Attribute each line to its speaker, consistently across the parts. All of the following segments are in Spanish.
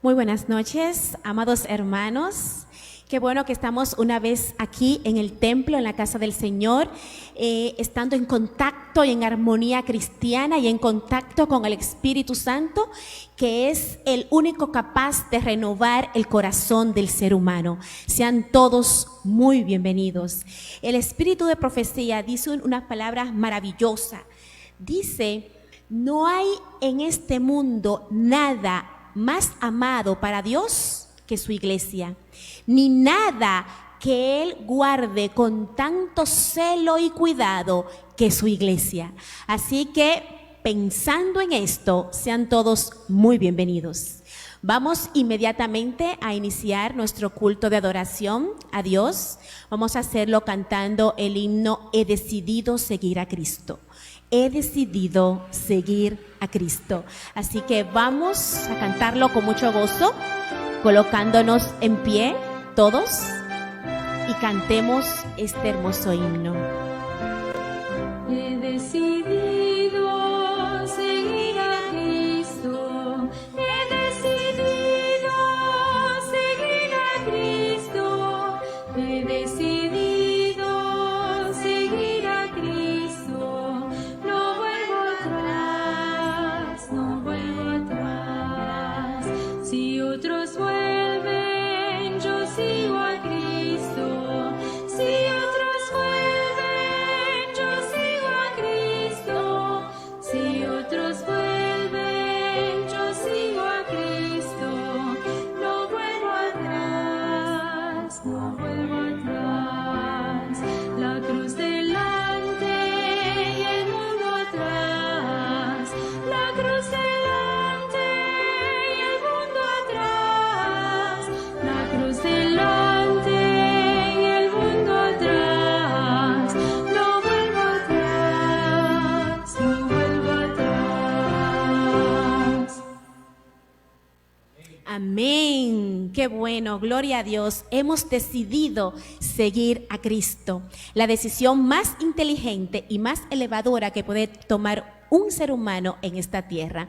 Speaker 1: Muy buenas noches, amados hermanos. Qué bueno que estamos una vez aquí en el templo, en la casa del Señor, estando en contacto y en armonía cristiana y en contacto con el Espíritu Santo, que es el único capaz de renovar el corazón del ser humano. Sean todos muy bienvenidos. El Espíritu de Profecía dice una palabra maravillosa. Dice: no hay en este mundo nada más amado para Dios que su iglesia, ni nada que Él guarde con tanto celo y cuidado que su iglesia. Así que, pensando en esto, sean todos muy bienvenidos. Vamos inmediatamente a iniciar nuestro culto de adoración a Dios. Vamos a hacerlo cantando el himno He decidido seguir a Cristo. He decidido seguir a Cristo. Así que vamos a cantarlo con mucho gozo, colocándonos en pie todos y cantemos este hermoso himno.
Speaker 2: He decidido seguir a Cristo. He decidido seguir a Cristo. He decidido seguir a Cristo. No vuelvo atrás, no vuelvo atrás. Si otros vuelven, yo sigo a Cristo. Si otros vuelven, yo sigo a Cristo. Si otros vuelven, yo sigo a Cristo. No vuelvo atrás, no vuelvo atrás. La cruz delante y el mundo atrás. La cruz delante y el mundo atrás. La cruz delante y el mundo atrás. No vuelvo atrás, no vuelvo atrás.
Speaker 1: Amén. Qué bueno, gloria a Dios. Hemos decidido seguir a Cristo. La decisión más inteligente y más elevadora que puede tomar un ser humano en esta tierra.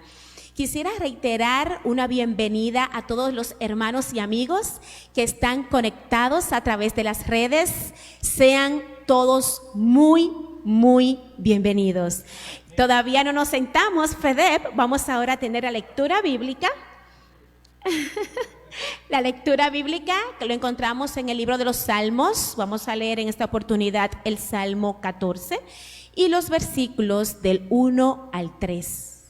Speaker 1: Quisiera reiterar una bienvenida a todos los hermanos y amigos que están conectados a través de las redes. Sean todos muy, muy bienvenidos. Todavía no nos sentamos, FEDEP. Vamos ahora a tener la lectura bíblica. La lectura bíblica que lo encontramos en el libro de los Salmos. Vamos a leer en esta oportunidad el Salmo 14 y los versículos del 1 al 3.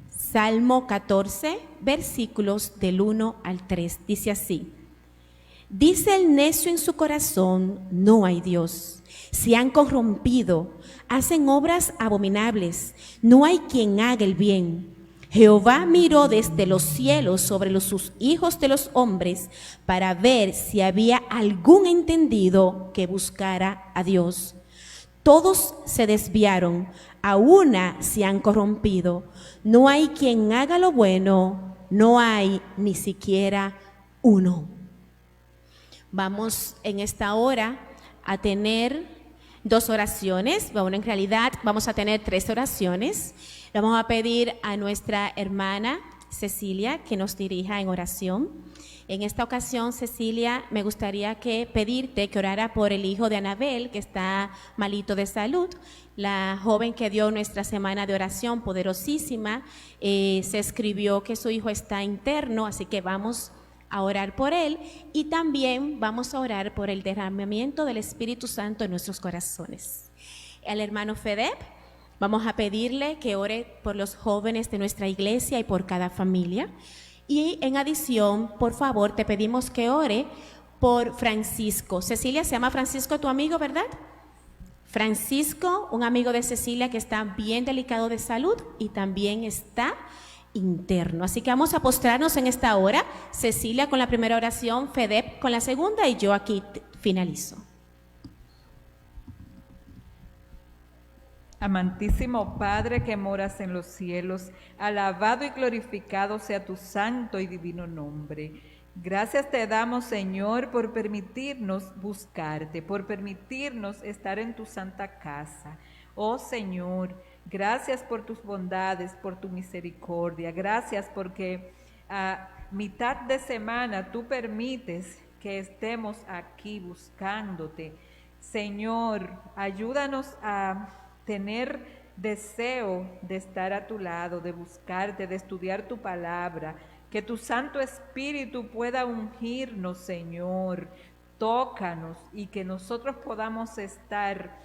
Speaker 1: Salmo 14, versículos del 1 al 3. Dice así: dice el necio en su corazón, no hay Dios. Se han corrompido, hacen obras abominables, no hay quien haga el bien. Jehová miró desde los cielos sobre sus hijos de los hombres para ver si había algún entendido que buscara a Dios. Todos se desviaron, a una se han corrompido. No hay quien haga lo bueno, no hay ni siquiera uno. Vamos en esta hora a tener dos oraciones. Bueno, en realidad vamos a tener tres oraciones. Le vamos a pedir a nuestra hermana Cecilia que nos dirija en oración. En esta ocasión, Cecilia, me gustaría pedirte que orara por el hijo de Anabel, que está malito de salud, la joven que dio nuestra semana de oración poderosísima. Se escribió que su hijo está interno, así que vamos a orar por él y también vamos a orar por el derramamiento del Espíritu Santo en nuestros corazones. Al hermano FEDEP, vamos a pedirle que ore por los jóvenes de nuestra iglesia y por cada familia. Y en adición, por favor, te pedimos que ore por Francisco. Cecilia, se llama Francisco tu amigo, ¿verdad? Francisco, un amigo de Cecilia que está bien delicado de salud y también está interno. Así que vamos a postrarnos en esta hora. Cecilia con la primera oración, FEDEP con la segunda y yo aquí finalizo.
Speaker 3: Amantísimo Padre que moras en los cielos, alabado y glorificado sea tu santo y divino nombre. Gracias te damos, Señor, por permitirnos buscarte, por permitirnos estar en tu santa casa. Oh Señor, gracias por tus bondades, por tu misericordia. Gracias porque mitad de semana tú permites que estemos aquí buscándote. Señor, ayúdanos a tener deseo de estar a tu lado, de buscarte, de estudiar tu palabra, que tu Santo Espíritu pueda ungirnos, Señor. Tócanos y que nosotros podamos estar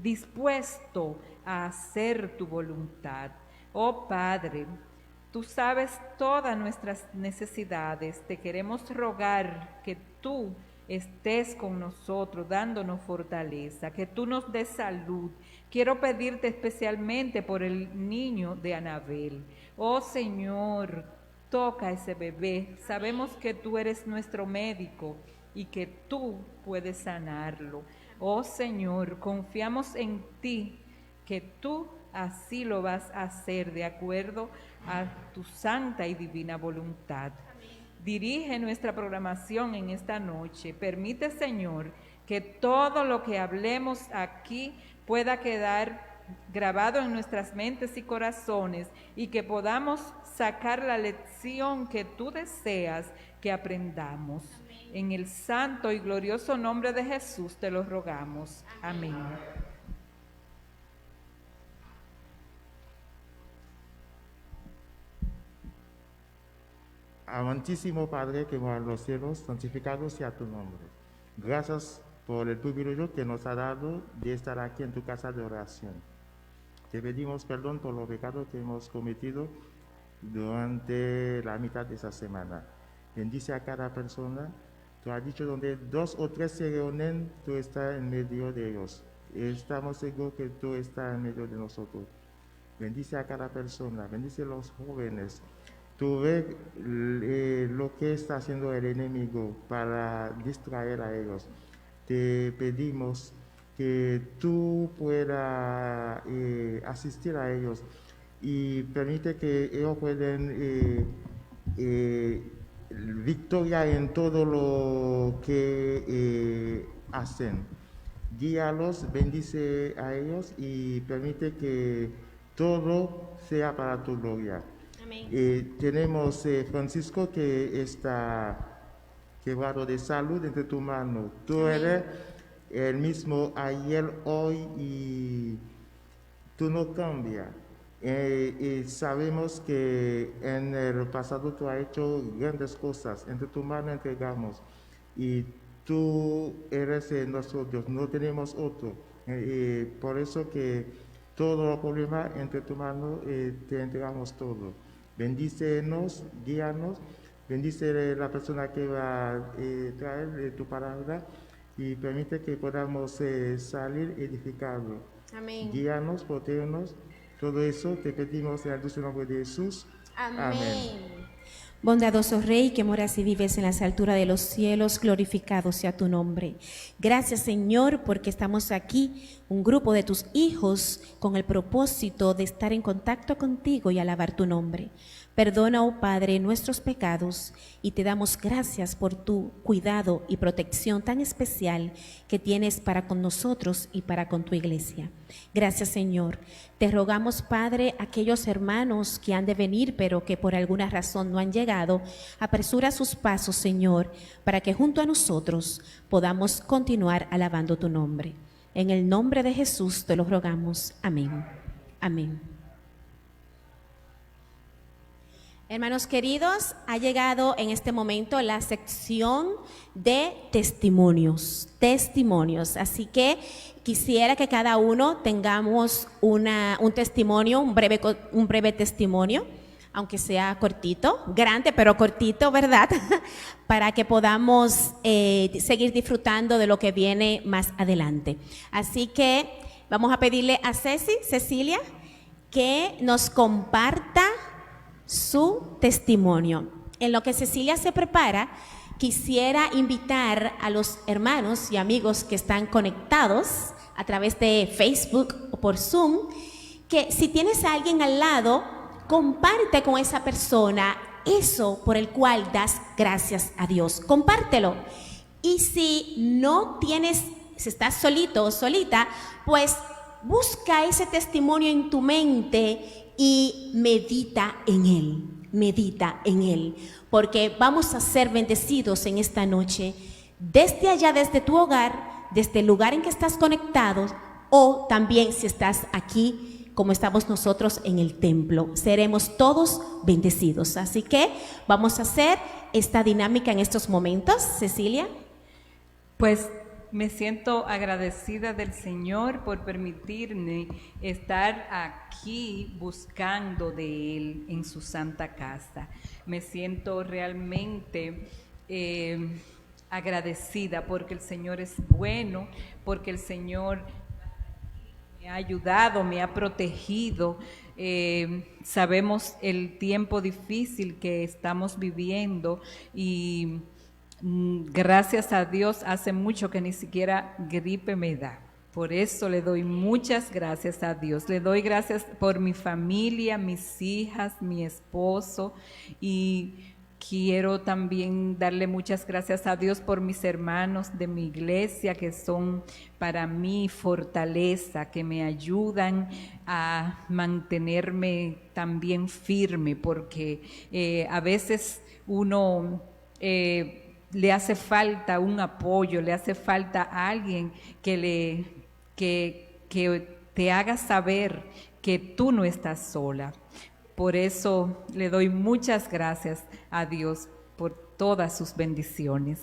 Speaker 3: dispuestos a hacer tu voluntad. Oh Padre, tú sabes todas nuestras necesidades. Te queremos rogar que tú estés con nosotros, dándonos fortaleza, que tú nos des salud. Quiero pedirte especialmente por el niño de Anabel. Oh Señor, toca a ese bebé. Sabemos que tú eres nuestro médico y que tú puedes sanarlo. Oh Señor, confiamos en ti, que tú así lo vas a hacer de acuerdo a tu santa y divina voluntad. Dirige nuestra programación en esta noche. Permite, Señor, que todo lo que hablemos aquí pueda quedar grabado en nuestras mentes y corazones y que podamos sacar la lección que tú deseas que aprendamos. En el santo y glorioso nombre de Jesús te lo rogamos. Amén.
Speaker 4: Amantísimo Padre que mora en los cielos, santificado sea tu nombre. Gracias por el privilegio que nos ha dado de estar aquí en tu casa de oración. Te pedimos perdón por los pecados que hemos cometido durante la mitad de esa semana. Bendice a cada persona. Tú has dicho, donde 2 o 3 se reúnen, tú estás en medio de ellos. Estamos seguros que tú estás en medio de nosotros. Bendice a cada persona, bendice a los jóvenes. Tú ves lo que está haciendo el enemigo para distraer a ellos. Te pedimos que tú puedas asistir a ellos y permite que ellos puedan victoria en todo lo que hacen. Guíalos, bendice a ellos y permite que todo sea para tu gloria. Amén. Tenemos Francisco que está quebrado de salud entre tu mano. Tú Amén. Eres el mismo ayer, hoy y tú no cambias. Y sabemos que en el pasado tú has hecho grandes cosas. Entre tu mano entregamos. Y tú eres nuestro Dios, no tenemos otro. Por eso que todos los problemas entre tu mano te entregamos todo. Bendícenos, guíanos, bendice la persona que va a traer tu palabra y permite que podamos salir edificados. Amén. Guíanos, protégenos. Todo eso te pedimos en el dulce nombre de Jesús.
Speaker 1: Amén. Amén. Bondadoso Rey, que moras y vives en las alturas de los cielos, glorificado sea tu nombre. Gracias, Señor, porque estamos aquí, un grupo de tus hijos, con el propósito de estar en contacto contigo y alabar tu nombre. Perdona, oh Padre, nuestros pecados y te damos gracias por tu cuidado y protección tan especial que tienes para con nosotros y para con tu iglesia. Gracias, Señor. Te rogamos, Padre, aquellos hermanos que han de venir pero que por alguna razón no han llegado, apresura sus pasos, Señor, para que junto a nosotros podamos continuar alabando tu nombre. En el nombre de Jesús te lo rogamos. Amén. Amén. Hermanos queridos, ha llegado en este momento la sección de testimonios. Así que quisiera que cada uno tengamos un testimonio, un breve testimonio, aunque sea cortito, grande pero cortito, ¿verdad? Para que podamos seguir disfrutando de lo que viene más adelante. Así que vamos a pedirle a Cecilia, que nos comparta su testimonio. En lo que Cecilia se prepara, quisiera invitar a los hermanos y amigos que están conectados a través de Facebook o por Zoom, que si tienes a alguien al lado, comparte con esa persona eso por el cual das gracias a Dios. Compártelo. Y si no tienes, si estás solito o solita, pues busca ese testimonio en tu mente y medita en él. medita en Él, porque vamos a ser bendecidos en esta noche, desde allá, desde tu hogar, desde el lugar en que estás conectado, o también si estás aquí, como estamos nosotros en el templo. Seremos todos bendecidos. Así que vamos a hacer esta dinámica en estos momentos. Cecilia.
Speaker 3: Pues me siento agradecida del Señor por permitirme estar aquí buscando de Él en su santa casa. Me siento realmente agradecida porque el Señor es bueno, porque el Señor me ha ayudado, me ha protegido. Sabemos el tiempo difícil que estamos viviendo y gracias a Dios hace mucho que ni siquiera gripe me da. Por eso le doy muchas gracias a Dios. Le doy gracias por mi familia, mis hijas, mi esposo, y quiero también darle muchas gracias a Dios por mis hermanos de mi iglesia, que son para mí fortaleza, que me ayudan a mantenerme también firme, porque a veces uno le hace falta un apoyo, le hace falta alguien que te haga saber que tú no estás sola. Por eso le doy muchas gracias a Dios por todas sus bendiciones.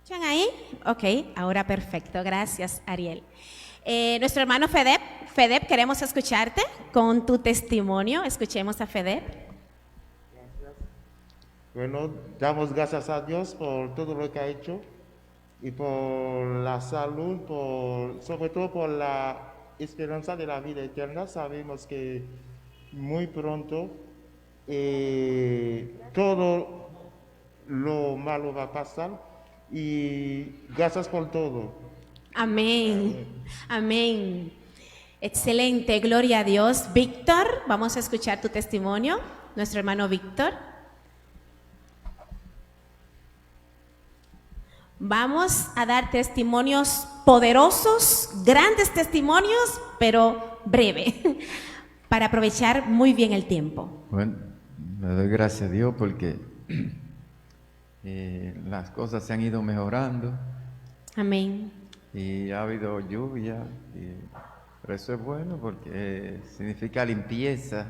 Speaker 1: ¿Están ahí? Ok, ahora perfecto. Gracias, Ariel. Nuestro hermano Fedep, queremos escucharte con tu testimonio. Escuchemos a Fedep.
Speaker 4: Gracias. Bueno, damos gracias a Dios por todo lo que ha hecho y por la salud, sobre todo por la esperanza de la vida eterna. Sabemos que muy pronto todo lo malo va a pasar. Y gracias por todo.
Speaker 1: Amén. Amén. Excelente, gloria a Dios. Víctor, vamos a escuchar tu testimonio. Nuestro hermano Víctor. Vamos a dar testimonios poderosos, grandes testimonios, pero breve, para aprovechar muy bien el tiempo.
Speaker 5: Bueno, le doy gracias a Dios porque las cosas se han ido mejorando.
Speaker 1: Amén.
Speaker 5: Y ha habido lluvia, pero eso es bueno porque significa limpieza,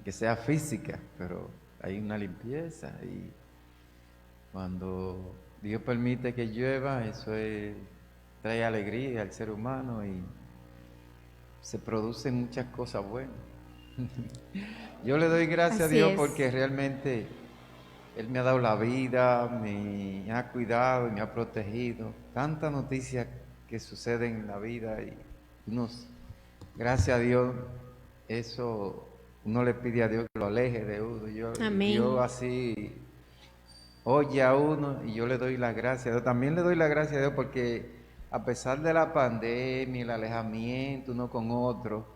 Speaker 5: que sea física, pero hay una limpieza, y cuando Dios permite que llueva, trae alegría al ser humano y se producen muchas cosas buenas. Yo le doy gracias
Speaker 1: Así
Speaker 5: a Dios
Speaker 1: es.
Speaker 5: porque realmente Él me ha dado la vida, me ha cuidado y me ha protegido. Tantas noticias que suceden en la vida y gracias a Dios, eso uno le pide a Dios que lo aleje de uno.
Speaker 1: Amén.
Speaker 5: Dios así oye a uno y yo le doy las gracias a Dios. También le doy las gracias a Dios porque a pesar de la pandemia, el alejamiento uno con otro,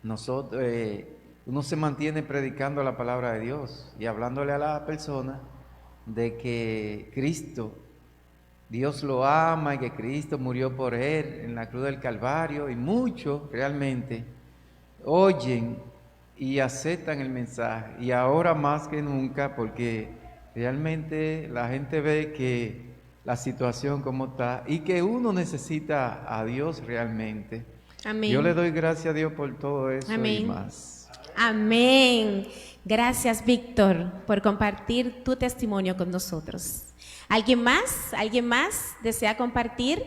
Speaker 5: nosotros uno se mantiene predicando la palabra de Dios y hablándole a la persona de que Cristo, Dios lo ama y que Cristo murió por él en la cruz del Calvario, y muchos realmente oyen y aceptan el mensaje, y ahora más que nunca, porque realmente la gente ve que la situación como está y que uno necesita a Dios realmente.
Speaker 1: Amén.
Speaker 5: Yo le doy gracias a Dios por todo eso.
Speaker 1: Amén.
Speaker 5: Y más.
Speaker 1: Amén. Gracias, Víctor, por compartir tu testimonio con nosotros. ¿Alguien más? ¿Alguien más desea compartir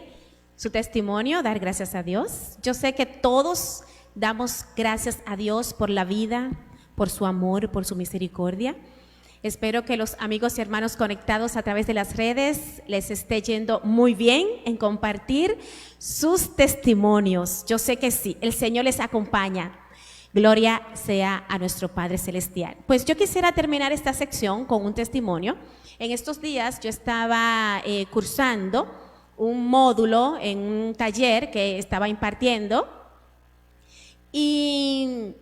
Speaker 1: su testimonio, dar gracias a Dios? Yo sé que todos damos gracias a Dios por la vida, por su amor, por su misericordia. Espero que los amigos y hermanos conectados a través de las redes les esté yendo muy bien en compartir sus testimonios. Yo sé que sí, el Señor les acompaña. Gloria sea a nuestro Padre Celestial. Pues yo quisiera terminar esta sección con un testimonio. En estos días yo estaba cursando un módulo en un taller que estaba impartiendo Y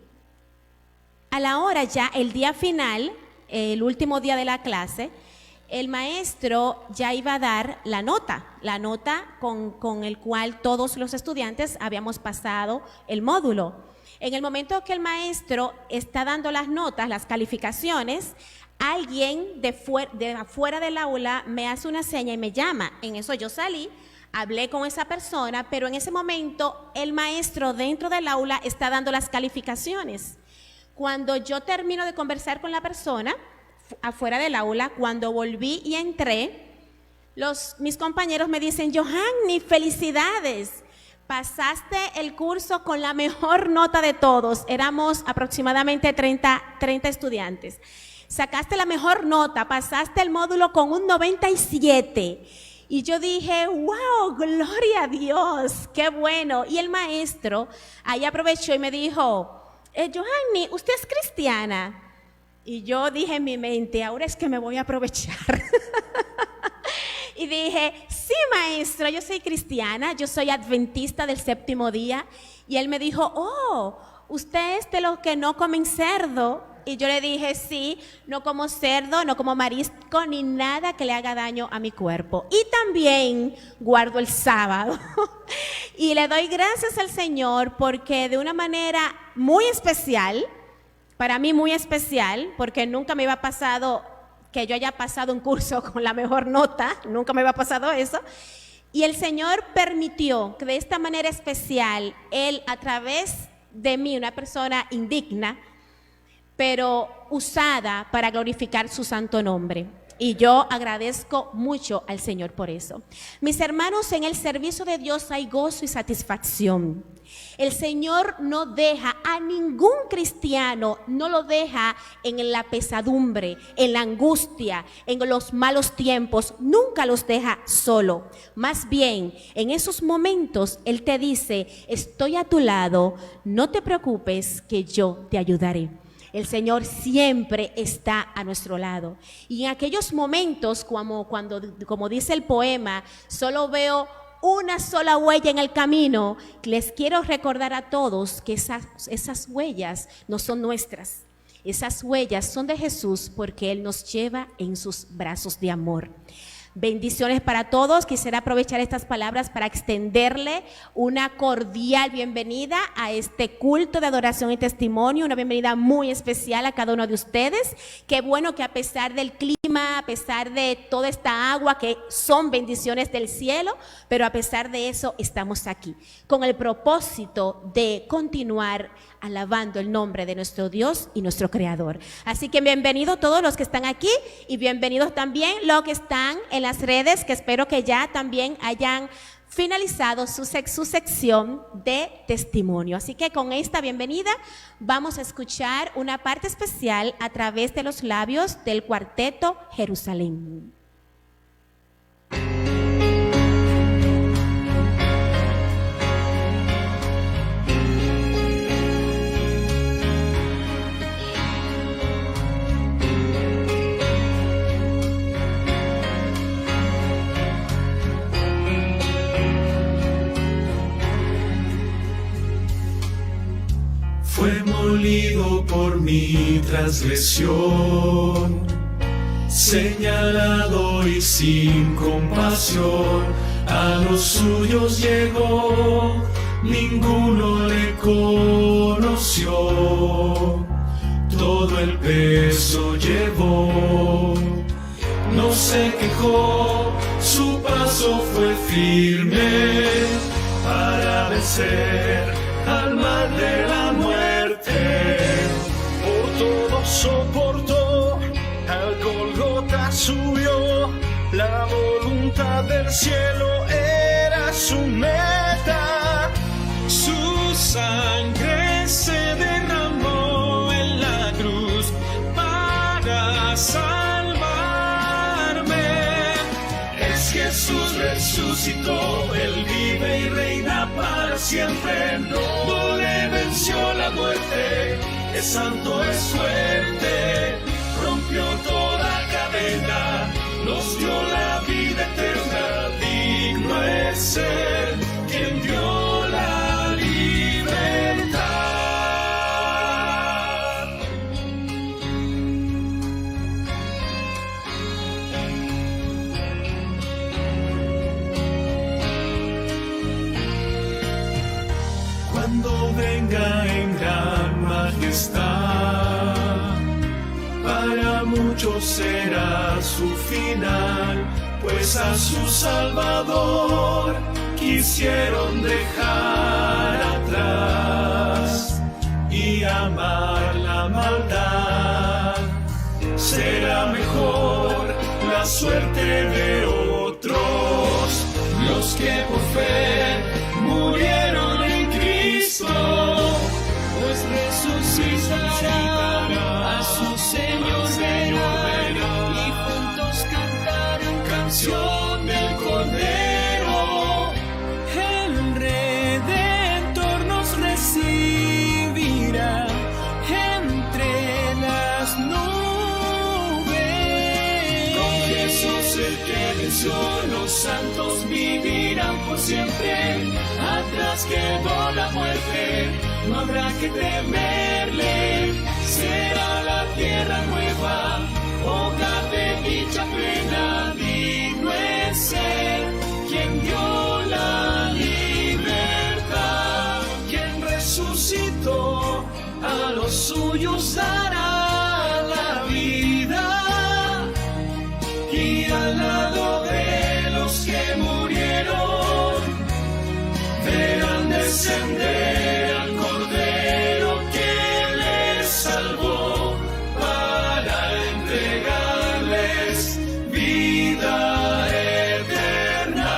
Speaker 1: a la hora ya, el día final, el último día de la clase, el maestro ya iba a dar la nota con el cual todos los estudiantes habíamos pasado el módulo. En el momento que el maestro está dando las notas, las calificaciones, alguien de afuera del aula me hace una seña y me llama. En eso yo salí, hablé con esa persona, pero en ese momento el maestro dentro del aula está dando las calificaciones. Cuando yo termino de conversar con la persona afuera del aula, cuando volví y entré, mis compañeros me dicen: Johanny, felicidades, pasaste el curso con la mejor nota de todos. Éramos aproximadamente 30 estudiantes. Sacaste la mejor nota, pasaste el módulo con un 97. Y yo dije: wow, gloria a Dios, qué bueno. Y el maestro ahí aprovechó y me dijo: Johanny, ¿usted es cristiana? Y yo dije en mi mente: ahora es que me voy a aprovechar. Y dije: sí, maestro, yo soy cristiana, yo soy adventista del séptimo día. Y él me dijo: oh, ¿usted es de los que no comen cerdo? Y yo le dije: sí, no como cerdo, no como marisco, ni nada que le haga daño a mi cuerpo. Y también guardo el sábado. Y le doy gracias al Señor porque de una manera muy especial, para mí muy especial, porque nunca me había pasado que yo haya pasado un curso con la mejor nota, nunca me había pasado eso. Y el Señor permitió que de esta manera especial, Él a través de mí, una persona indigna, pero usada para glorificar su santo nombre. Y yo agradezco mucho al Señor por eso. Mis hermanos, en el servicio de Dios hay gozo y satisfacción. El Señor no deja a ningún cristiano, no lo deja en la pesadumbre, en la angustia, en los malos tiempos, nunca los deja solo. Más bien, en esos momentos Él te dice: estoy a tu lado, no te preocupes que yo te ayudaré. El Señor siempre está a nuestro lado. Y en aquellos momentos, como dice el poema, solo veo una sola huella en el camino, les quiero recordar a todos que esas huellas no son nuestras. Esas huellas son de Jesús porque Él nos lleva en sus brazos de amor. Bendiciones para todos. Quisiera aprovechar estas palabras para extenderle una cordial bienvenida a este culto de adoración y testimonio, una bienvenida muy especial a cada uno de ustedes. Qué bueno que a pesar del clima, a pesar de toda esta agua que son bendiciones del cielo, pero a pesar de eso estamos aquí con el propósito de continuar alabando el nombre de nuestro Dios y nuestro Creador. Así que bienvenidos todos los que están aquí y bienvenidos también los que están en las redes, que espero que ya también hayan finalizado su sección de testimonio. Así que con esta bienvenida vamos a escuchar una parte especial a través de los labios del cuarteto Jerusalén.
Speaker 6: Fue molido por mi transgresión, señalado y sin compasión, a los suyos llegó, ninguno le conoció, todo el peso llevó, no se quejó, su paso fue firme para vencer al mal de la muerte. Por todo soportó, al Golgota subió, la voluntad del cielo era su meta. Su sangre se derramó en la cruz para salvarme. Es Jesús resucitó, Él vive y reina para siempre. No le venció la muerte, es santo, es fuerte. Rompió toda cadena, nos dio la vida eterna. Digno es Él quien dio la libertad. ancho será su final, pues a su Salvador quisieron dejar atrás y amar la maldad. Será mejor la suerte de otros, los que por fe murieron en Cristo, pues resucitará, a su Señor verán y juntos cantarán canción del Cordero. El Redentor nos recibirá entre las nubes. Con Jesús el que venció, los santos vivirán por siempre. Atrás quedó la muerte, no habrá que temerle. Será la tierra nueva, hogar de dicha plena. Digno es ser quien dio la libertad, quien resucitó, a los suyos dará la vida, y al lado de los que murieron verán descender al Cordero que les salvó, para entregarles vida eterna.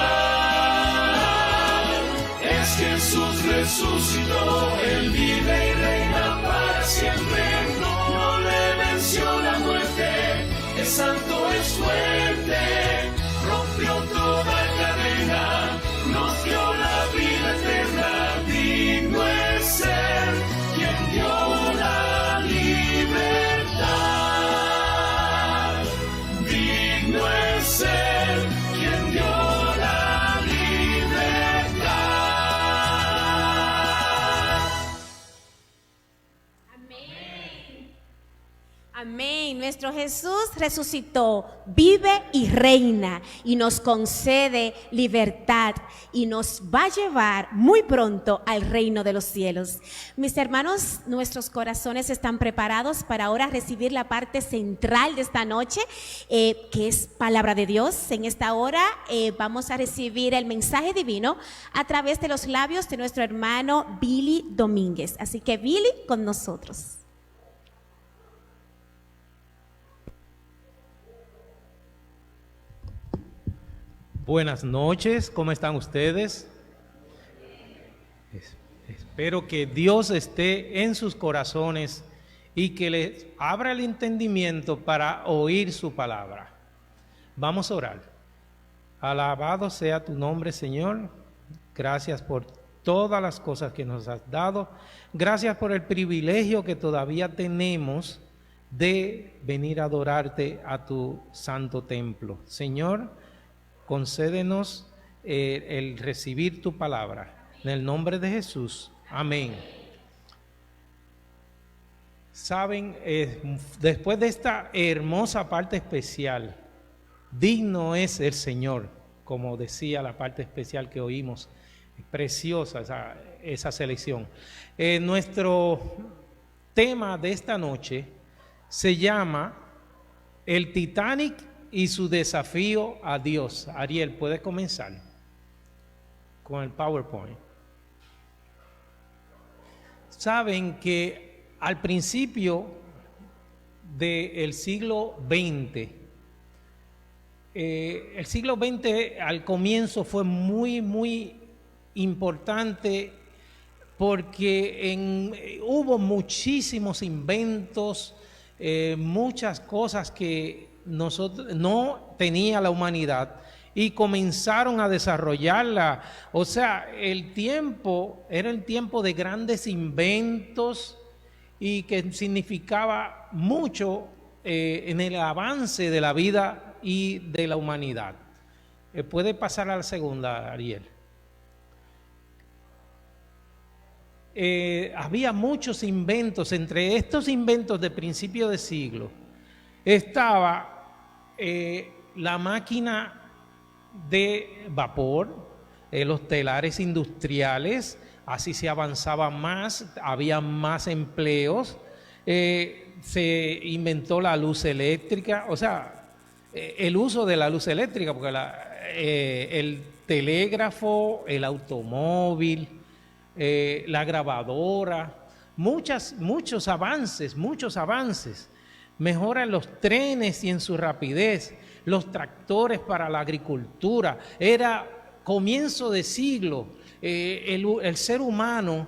Speaker 6: Es Jesús resucitó, Él vive y reina para siempre. No le venció la muerte, es santo, es fuerte, rompió toda cadena, nos dio la vida eterna. Digno es ser quien dio la libertad. Digno es ser quien dio la libertad.
Speaker 1: Amén. Nuestro Jesús resucitó, vive y reina y nos concede libertad y nos va a llevar muy pronto al reino de los cielos. Mis hermanos, nuestros corazones están preparados para ahora recibir la parte central de esta noche, que es palabra de Dios. En esta hora vamos a recibir el mensaje divino a través de los labios de nuestro hermano Billy Domínguez. Así que Billy, con nosotros.
Speaker 7: Buenas noches, ¿cómo están ustedes? Espero que Dios esté en sus corazones y que les abra el entendimiento para oír su palabra. Vamos a orar. Alabado sea tu nombre, Señor. Gracias por todas las cosas que nos has dado. Gracias por el privilegio que todavía tenemos de venir a adorarte a tu santo templo. Señor, concédenos el recibir tu palabra. En el nombre de Jesús. Amén. Saben, después de esta hermosa parte especial, digno es el Señor, como decía la parte especial que oímos. Preciosa esa selección. Nuestro tema de esta noche se llama El Titanic y su desafío a Dios. Ariel, ¿puedes comenzar con el PowerPoint? Saben que al principio del siglo XX, el siglo XX al comienzo fue muy importante porque hubo muchísimos inventos, muchas cosas que no tenía la humanidad y comenzaron a desarrollarla. O sea, el tiempo era el tiempo de grandes inventos y que significaba mucho en el avance de la vida y de la humanidad. Puede pasar a la segunda, Ariel. Había muchos inventos. Entre estos inventos de principio de siglo estaba la máquina de vapor, los telares industriales. Así se avanzaba más, había más empleos. se inventó la luz eléctrica, o sea, el uso de la luz eléctrica, porque el telégrafo, el automóvil, la grabadora, muchos avances, mejora en los trenes y en su rapidez, los tractores para la agricultura. Era comienzo de siglo, el ser humano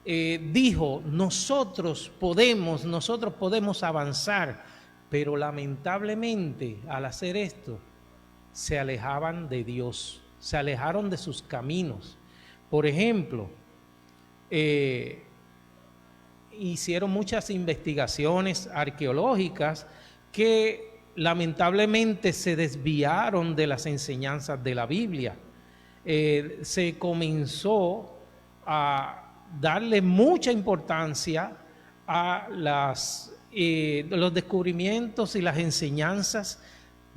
Speaker 7: dijo, nosotros podemos avanzar, pero lamentablemente al hacer esto se alejaban de Dios, se alejaron de sus caminos. Por ejemplo, hicieron muchas investigaciones arqueológicas que lamentablemente se desviaron de las enseñanzas de la Biblia. Se comenzó a darle mucha importancia a los descubrimientos y las enseñanzas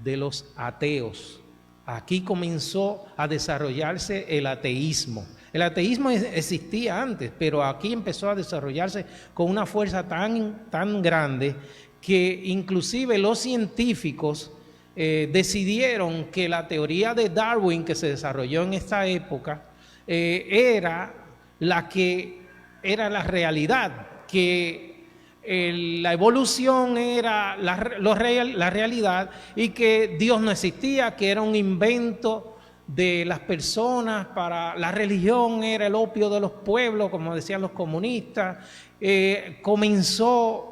Speaker 7: de los ateos. Aquí comenzó a desarrollarse el ateísmo. El ateísmo existía antes, pero aquí empezó a desarrollarse con una fuerza tan grande que inclusive los científicos decidieron que la teoría de Darwin que se desarrolló en esta época era la realidad, que la evolución era la realidad y que Dios no existía, que era un invento de las personas, para la religión era el opio de los pueblos, como decían los comunistas. Comenzó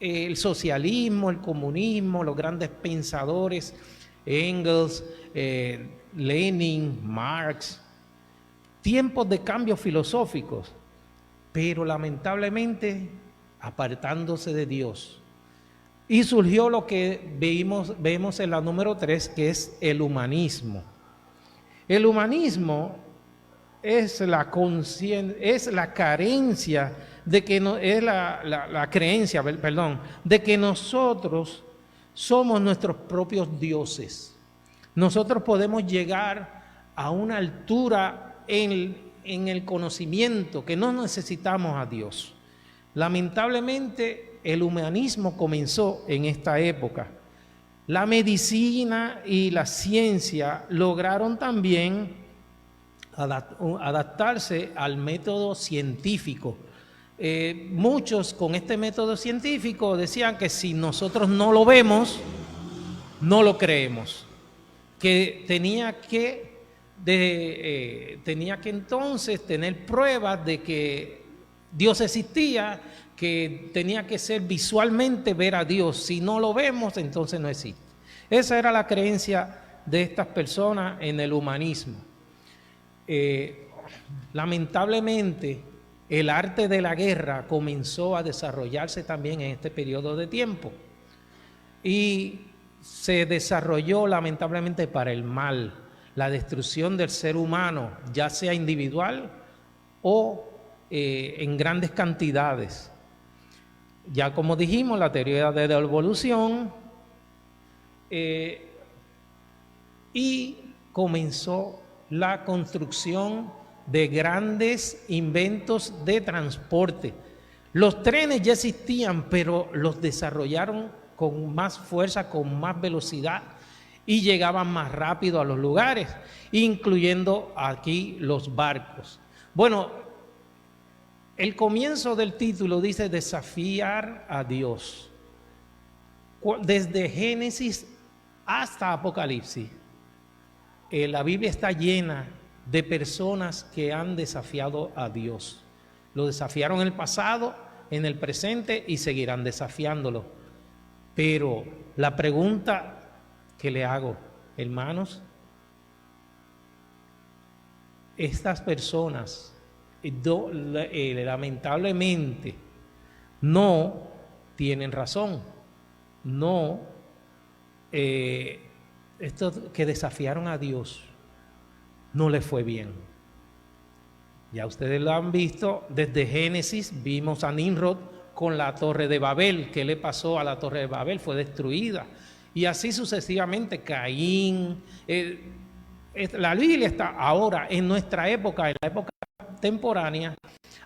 Speaker 7: el socialismo, el comunismo, los grandes pensadores, Engels, Lenin, Marx, tiempos de cambios filosóficos, pero lamentablemente apartándose de Dios. Y surgió lo que vemos en la número 3, que es el humanismo. El humanismo es la carencia de que la creencia, de que nosotros somos nuestros propios dioses. Nosotros podemos llegar a una altura en el conocimiento que no necesitamos a Dios. Lamentablemente, el humanismo comenzó en esta época. La medicina y la ciencia lograron también adaptarse al método científico. Muchos con este método científico decían que si nosotros no lo vemos, no lo creemos. Que tenía que entonces tener pruebas de que Dios existía, que tenía que ser visualmente ver a Dios. Si no lo vemos, entonces no existe. Esa era la creencia de estas personas en el humanismo. Lamentablemente, el arte de la guerra comenzó a desarrollarse también en este periodo de tiempo y se desarrolló lamentablemente para el mal, la destrucción del ser humano, ya sea individual o en grandes cantidades. Ya como dijimos, la teoría de la evolución, y comenzó la construcción de grandes inventos de transporte. Los trenes ya existían, pero los desarrollaron con más fuerza, con más velocidad y llegaban más rápido a los lugares, incluyendo aquí los barcos. Bueno, el comienzo del título dice desafiar a Dios. Desde Génesis hasta Apocalipsis, la Biblia está llena de personas que han desafiado a Dios. Lo desafiaron en el pasado, en el presente y seguirán desafiándolo. Pero la pregunta que le hago, hermanos, estas personas lamentablemente no tienen razón. No, estos que desafiaron a Dios no les fue bien. Ya ustedes lo han visto, desde Génesis vimos a Nimrod con la torre de Babel. ¿Qué le pasó a la torre de Babel? Fue destruida. Y así sucesivamente, Caín. La Biblia está ahora, en nuestra época, en la época contemporánea,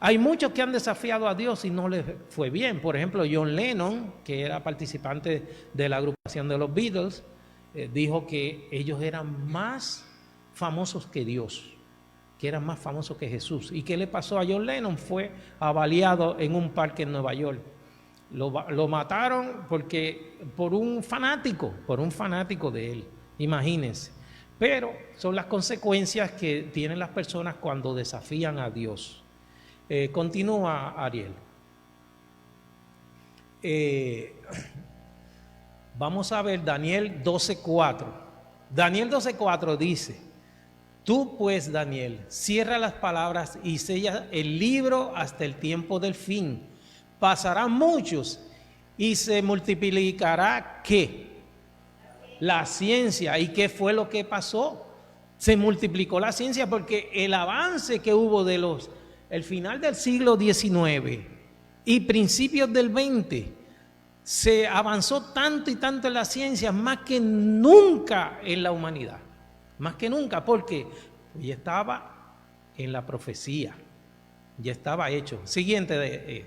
Speaker 7: Hay muchos que han desafiado a Dios y no les fue bien. Por ejemplo, John Lennon, que era participante de la agrupación de los Beatles, dijo que ellos eran más famosos que Dios, que eran más famosos que Jesús. ¿Y qué le pasó a John Lennon? Fue avaliado en un parque en Nueva York. Lo mataron por un fanático de él, imagínense. Pero son las consecuencias que tienen las personas cuando desafían a Dios. Continúa, Ariel. Vamos a ver Daniel 12:4. Daniel 12:4 dice: tú pues, Daniel, cierra las palabras y sella el libro hasta el tiempo del fin. Pasarán muchos y se multiplicará ¿qué? La ciencia. ¿Y qué fue lo que pasó? Se multiplicó la ciencia porque el avance que hubo el final del siglo XIX y principios del XX, se avanzó tanto y tanto en la ciencia, más que nunca en la humanidad. Más que nunca, porque ya estaba en la profecía, ya estaba hecho. Siguiente,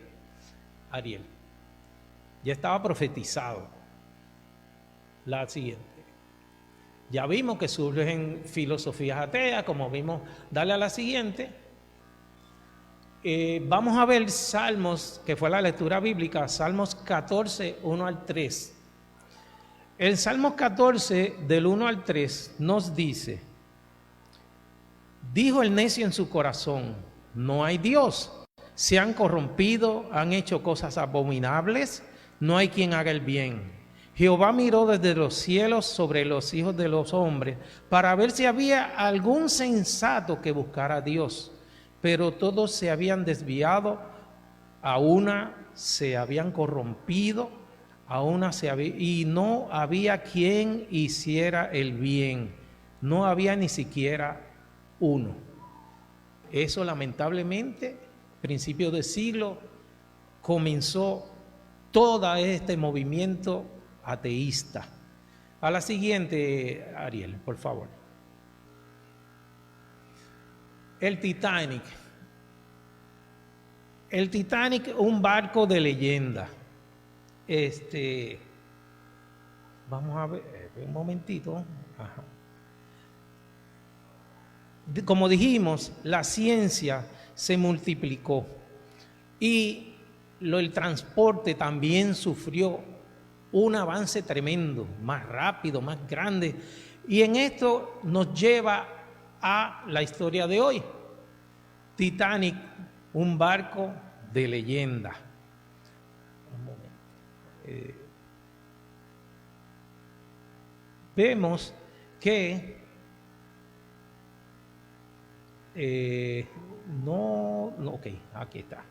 Speaker 7: Ariel. Ya estaba profetizado. La siguiente. Ya vimos que surgen filosofías ateas, como vimos. Dale a la siguiente. Vamos a ver Salmos, que fue la lectura bíblica, Salmos 14, 1 al 3. El Salmos 14, del 1 al 3, nos dice: dijo el necio en su corazón, no hay Dios. Se han corrompido, han hecho cosas abominables, no hay quien haga el bien. Jehová miró desde los cielos sobre los hijos de los hombres para ver si había algún sensato que buscara a Dios. Pero todos se habían desviado, a una se habían corrompido, y no había quien hiciera el bien. No había ni siquiera uno. Eso lamentablemente, principio de siglo, comenzó todo este movimiento ateísta. A la siguiente, Ariel, por favor. El Titanic. El Titanic, un barco de leyenda. Vamos a ver, un momentito. Ajá. Como dijimos, la ciencia se multiplicó y el transporte también sufrió un avance tremendo, más rápido, más grande. Y en esto nos lleva a la historia de hoy. Titanic, un barco de leyenda. Un momento. Vemos que ok, aquí está.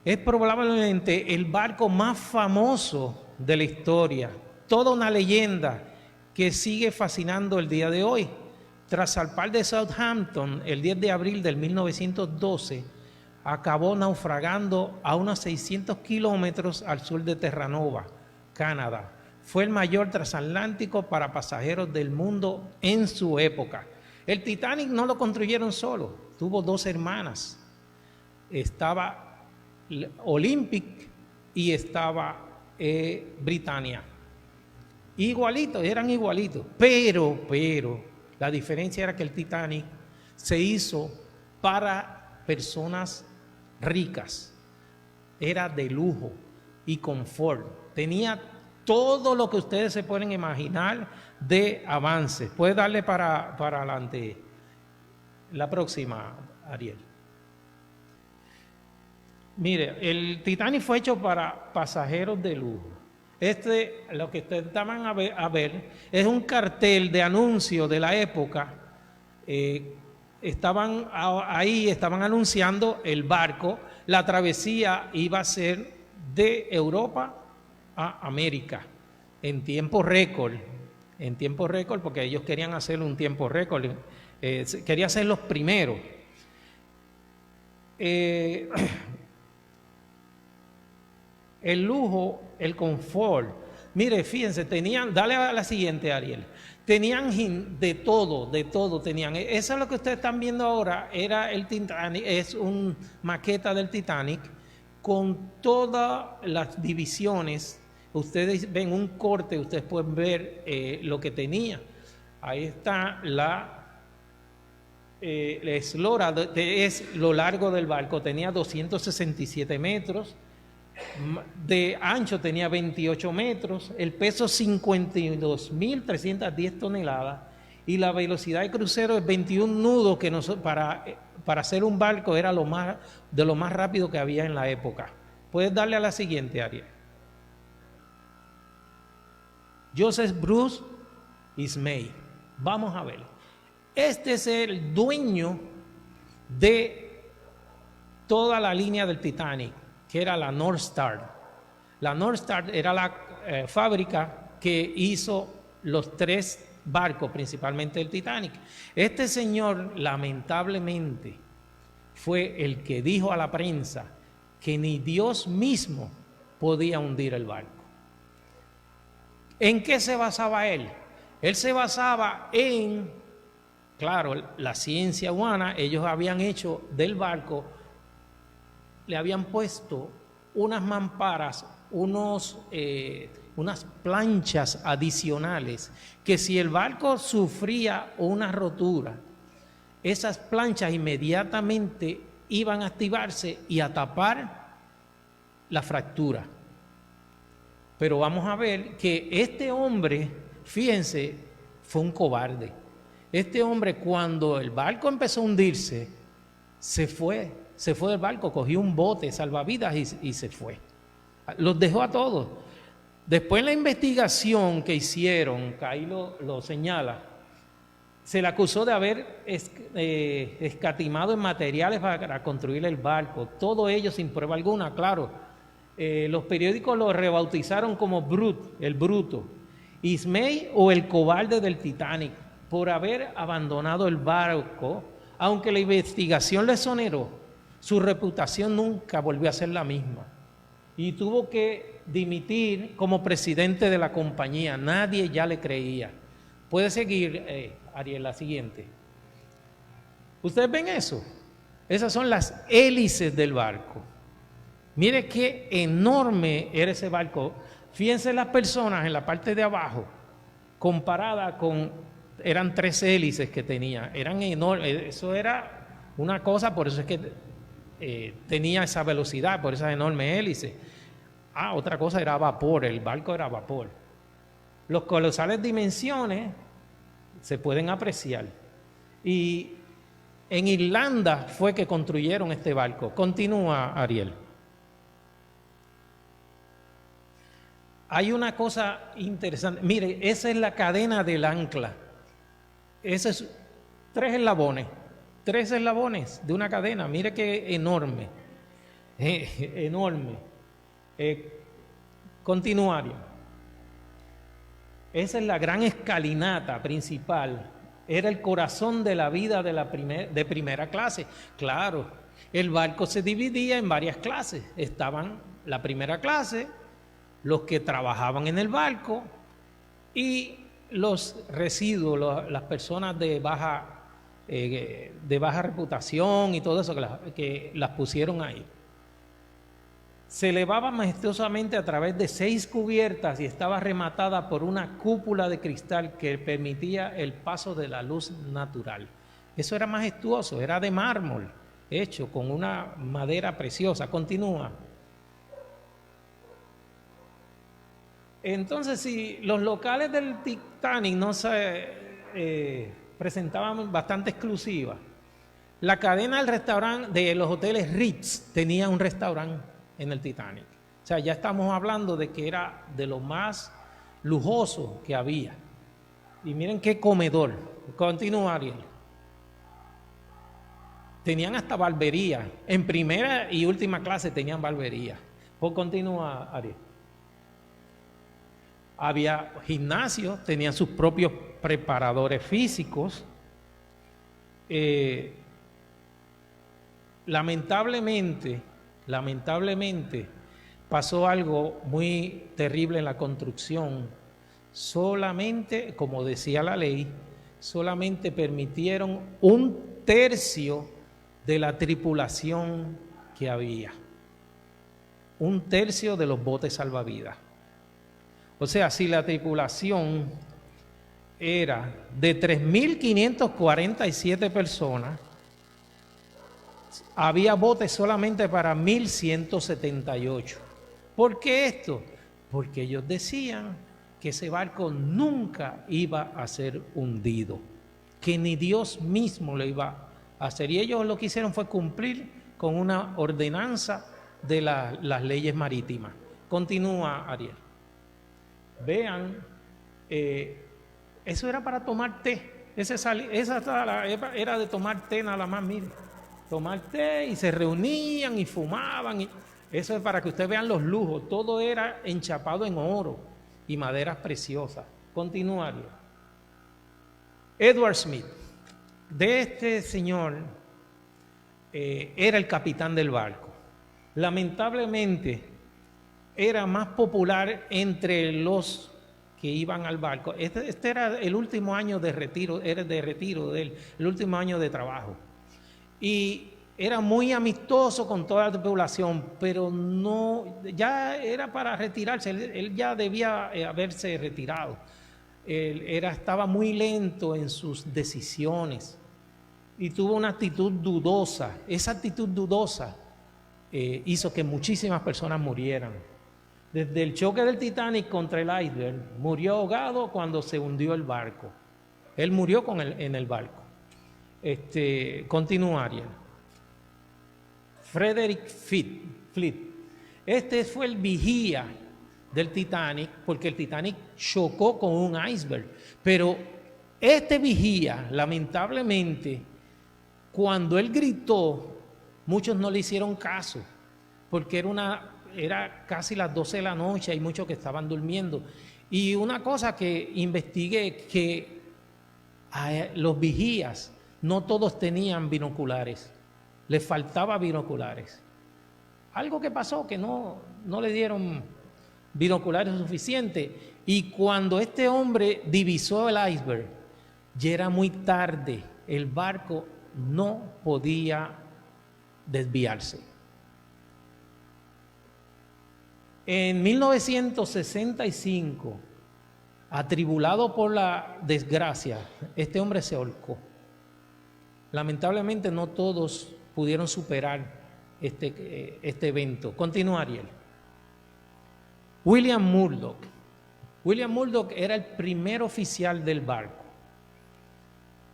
Speaker 7: Es probablemente el barco más famoso de la historia, toda una leyenda que sigue fascinando el día de hoy. Tras zarpar de Southampton el 10 de abril del 1912, acabó naufragando a unos 600 kilómetros al sur de Terranova, Canadá. Fue el mayor transatlántico para pasajeros del mundo en su época. El Titanic no lo construyeron solo, tuvo dos hermanas. Estaba Olympic y estaba Britannia. Igualitos, eran igualitos, pero la diferencia era que el Titanic se hizo para personas ricas, era de lujo y confort, tenía todo lo que ustedes se pueden imaginar de avances. Puedes darle para adelante la próxima, Ariel. Mire, el Titanic fue hecho para pasajeros de lujo. Lo que ustedes estaban a ver es un cartel de anuncio de la época. Estaban anunciando el barco. La travesía iba a ser de Europa a América en tiempo récord. Porque ellos querían hacer un tiempo récord. Querían ser los primeros. El lujo, el confort, Mire, fíjense, tenían, dale a la siguiente, Ariel. Tenían de todo tenían. Eso es lo que ustedes están viendo ahora, era el Titanic, es una maqueta del Titanic con todas las divisiones. Ustedes ven un corte, ustedes pueden ver lo que tenía. Ahí está la eslora, es lo largo del barco, tenía 267 metros. De ancho tenía 28 metros, el peso 52.310 toneladas y la velocidad de crucero es 21 nudos, que para hacer un barco era de lo más rápido que había en la época. Puedes darle a la siguiente, Ariel. Joseph Bruce Ismay. Vamos a ver. Este es el dueño de toda la línea del Titanic, que era la North Star. La North Star era la fábrica que hizo los 3 barcos, principalmente el Titanic. Este señor, lamentablemente, fue el que dijo a la prensa que ni Dios mismo podía hundir el barco. ¿En qué se basaba él? Él se basaba en, claro, la ciencia humana. Ellos habían hecho del barco, le habían puesto unas mamparas, unas planchas adicionales, que si el barco sufría una rotura, esas planchas inmediatamente iban a activarse y a tapar la fractura. Pero vamos a ver que este hombre, fíjense, fue un cobarde. Este hombre, cuando el barco empezó a hundirse, se fue del barco, cogió un bote salvavidas y se fue. Los dejó a todos. Después en la investigación que hicieron, que ahí lo señala, se le acusó de haber escatimado en materiales para construir el barco. Todo ello sin prueba alguna, claro. Los periódicos lo rebautizaron como Brute, el bruto, Ismay o el cobarde del Titanic, por haber abandonado el barco. Aunque la investigación le exoneró, su reputación nunca volvió a ser la misma y tuvo que dimitir como presidente de la compañía. Nadie ya le creía. Puede seguir, Ariel, la siguiente. ¿Ustedes ven eso? Esas son las hélices del barco. Mire qué enorme era ese barco. Fíjense las personas en la parte de abajo, comparada con, eran 3 hélices que tenía, eran enormes. Eso era una cosa, por eso es que tenía esa velocidad, por esas enormes hélices. Otra cosa era vapor, el barco era vapor. Los colosales dimensiones se pueden apreciar. Y en Irlanda fue que construyeron este barco. Continúa, Ariel. Hay una cosa interesante. Mire, esa es la cadena del ancla. Ese es 3 eslabones. 3 eslabones de una cadena. Mire qué enorme. Enorme. Continuar. Esa es la gran escalinata principal. Era el corazón de la vida de primera clase. Claro, el barco se dividía en varias clases. Estaban la primera clase, los que trabajaban en el barco y los residuos, las personas de baja reputación y todo eso que las pusieron ahí. Se elevaba majestuosamente a través de 6 cubiertas y estaba rematada por una cúpula de cristal que permitía el paso de la luz natural. Eso era majestuoso, era de mármol, hecho con una madera preciosa. Continúa. Entonces, si los locales del Titanic no se presentaban bastante exclusivas, la cadena del restaurante de los hoteles Ritz tenía un restaurante en el Titanic. O sea, ya estamos hablando de que era de lo más lujoso que había. Y miren qué comedor. Continúa, Ariel. Tenían hasta barbería. En primera y última clase tenían barbería. Pues continúa, Ariel. Había gimnasios, tenían sus propios preparadores físicos. Lamentablemente, pasó algo muy terrible en la construcción. Solamente, como decía la ley, solamente permitieron 1/3 de la tripulación que había. 1/3 de los botes salvavidas. O sea, si la tripulación era de 3.547 personas, había botes solamente para 1.178. ¿Por qué esto? Porque ellos decían que ese barco nunca iba a ser hundido, que ni Dios mismo lo iba a hacer. Y ellos lo que hicieron fue cumplir con una ordenanza de las leyes marítimas. Continúa, Ariel. Vean, eso era para tomar té. Esa era de tomar té nada más, mire. Tomar té y se reunían y fumaban. Eso es para que ustedes vean los lujos. Todo era enchapado en oro y maderas preciosas. Continúa, Ariel. Edward Smith, de este señor, era el capitán del barco. Lamentablemente, era más popular entre los que iban al barco. Este era el último año de retiro, era de retiro de él, el último año de trabajo. Y era muy amistoso con toda la tripulación, pero no, ya era para retirarse, él ya debía haberse retirado. Estaba muy lento en sus decisiones y tuvo una actitud dudosa. Esa actitud dudosa hizo que muchísimas personas murieran. Desde el choque del Titanic contra el iceberg, murió ahogado cuando se hundió el barco. Él murió en el barco. Continúa, Ariel. Frederick Fleet. Este fue el vigía del Titanic, porque el Titanic chocó con un iceberg. Pero este vigía, lamentablemente, cuando él gritó, muchos no le hicieron caso, porque era casi las 12 de la noche, hay muchos que estaban durmiendo. Y una cosa que investigué, que los vigías, no todos tenían binoculares, les faltaba binoculares. Algo que pasó, que no le dieron binoculares suficientes. Y cuando este hombre divisó el iceberg, ya era muy tarde, el barco no podía desviarse. En 1965, atribulado por la desgracia, este hombre se ahorcó. Lamentablemente no todos pudieron superar este evento. Continúa, Ariel. William Murdoch. William Murdoch era el primer oficial del barco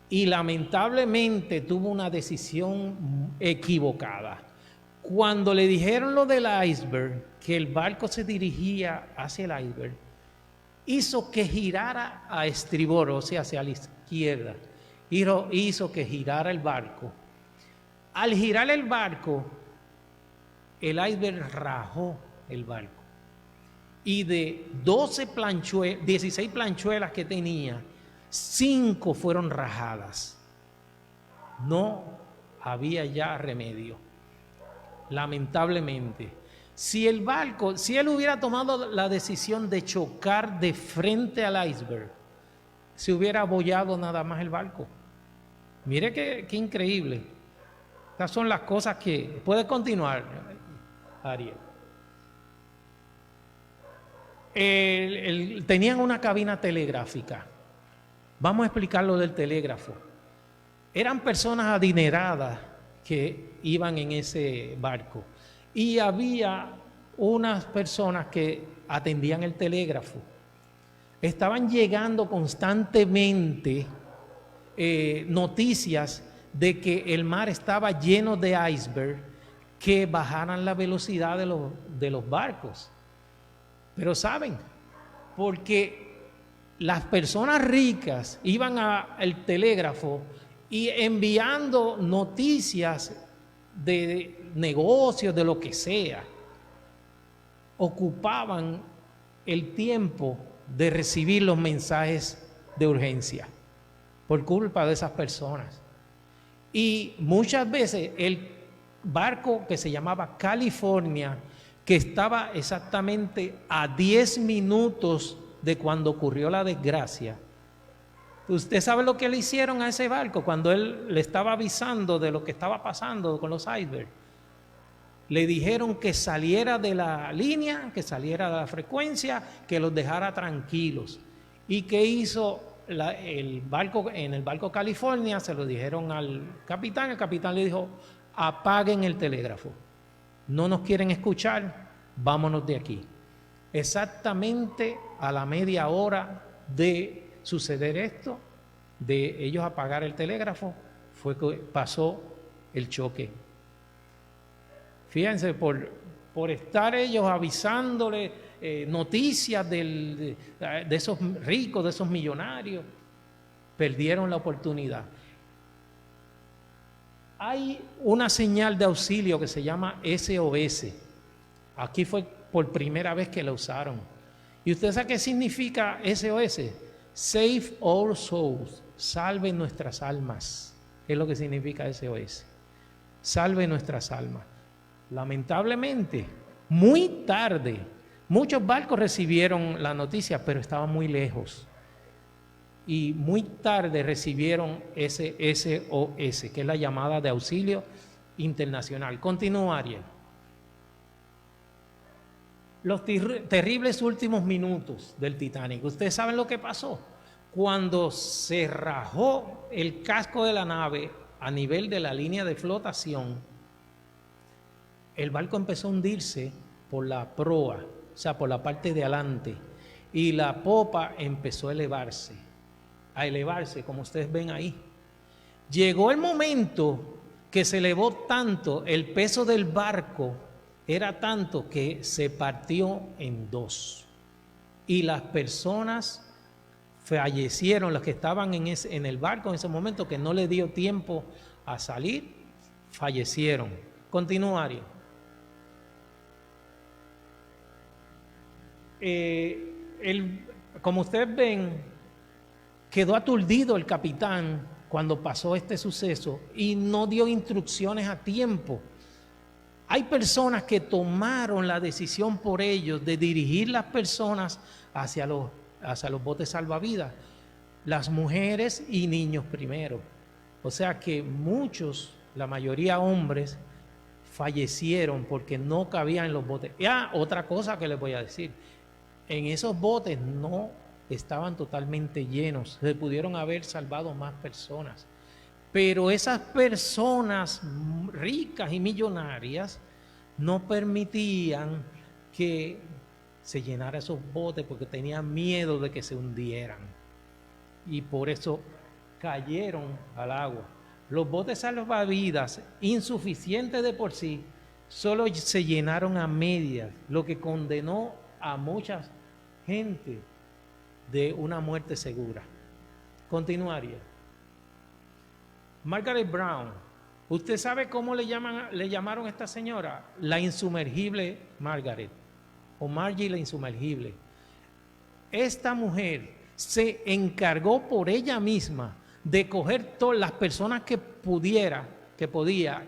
Speaker 7: y lamentablemente tuvo una decisión equivocada. Cuando le dijeron lo del iceberg, que el barco se dirigía hacia el iceberg, hizo que girara a estribor, o sea, hacia la izquierda. Hizo que girara el barco. Al girar el barco, el iceberg rajó el barco. Y de 16 planchuelas que tenía, 5 fueron rajadas. No había ya remedio. Lamentablemente, si él hubiera tomado la decisión de chocar de frente al iceberg, se hubiera abollado nada más el barco. Mire qué increíble. Estas son las cosas que... Puede continuar, Ariel. Tenían una cabina telegráfica. Vamos a explicar lo del telégrafo. Eran personas adineradas que iban en ese barco y había unas personas que atendían el telégrafo. Estaban llegando constantemente noticias de que el mar estaba lleno de iceberg, que bajaran la velocidad de los barcos. Pero ¿saben? Porque las personas ricas iban al telégrafo y enviando noticias de negocios, de lo que sea, ocupaban el tiempo de recibir los mensajes de urgencia por culpa de esas personas. Y muchas veces el barco que se llamaba California que estaba exactamente a 10 minutos de cuando ocurrió la desgracia. ¿Usted sabe lo que le hicieron a ese barco cuando él le estaba avisando de lo que estaba pasando con los icebergs? Le dijeron que saliera de la línea, que saliera de la frecuencia, que los dejara tranquilos. ¿Y qué hizo el barco? En el barco California se lo dijeron al capitán. El capitán le dijo: apaguen el telégrafo. No nos quieren escuchar, vámonos de aquí. Exactamente a la media hora de suceder esto, de ellos apagar el telégrafo, fue que pasó el choque. Fíjense, por estar ellos avisándole noticias de esos ricos, de esos millonarios, perdieron la oportunidad. Hay una señal de auxilio que se llama SOS. Aquí fue por primera vez que la usaron. ¿Y usted sabe qué significa SOS? Save our souls. Salve nuestras almas. Es lo que significa SOS. Salve nuestras almas. Lamentablemente, muy tarde, muchos barcos recibieron la noticia, pero estaban muy lejos. Y muy tarde recibieron ese SOS, que es la llamada de auxilio internacional. Continúa, Ariel. Los terribles últimos minutos del Titanic. ¿Ustedes saben lo que pasó? Cuando se rajó el casco de la nave a nivel de la línea de flotación, el barco empezó a hundirse por la proa, o sea, por la parte de adelante, y la popa empezó a elevarse, como ustedes ven ahí. Llegó el momento que se elevó tanto, el peso del barco era tanto que se partió en dos. Y las personas fallecieron, las que estaban en el barco en ese momento, que no le dio tiempo a salir, fallecieron. Continúa, Ariel. Como ustedes ven, quedó aturdido el capitán cuando pasó este suceso y no dio instrucciones a tiempo. Hay personas que tomaron la decisión por ellos de dirigir las personas hacia los botes salvavidas, las mujeres y niños primero. O sea que muchos, la mayoría hombres, fallecieron porque no cabían en los botes. Otra cosa que les voy a decir: en esos botes no estaban totalmente llenos, se pudieron haber salvado más personas, pero esas personas ricas y millonarias no permitían que se llenara esos botes porque tenían miedo de que se hundieran y por eso cayeron al agua. Los botes salvavidas, insuficientes de por sí, solo se llenaron a medias, lo que condenó a muchas gente de una muerte segura. Continuaría. Margaret Brown. ¿Usted sabe cómo le llamaron a esta señora? La insumergible Margaret, o Margie la insumergible. Esta mujer se encargó por ella misma de coger todas las personas que podía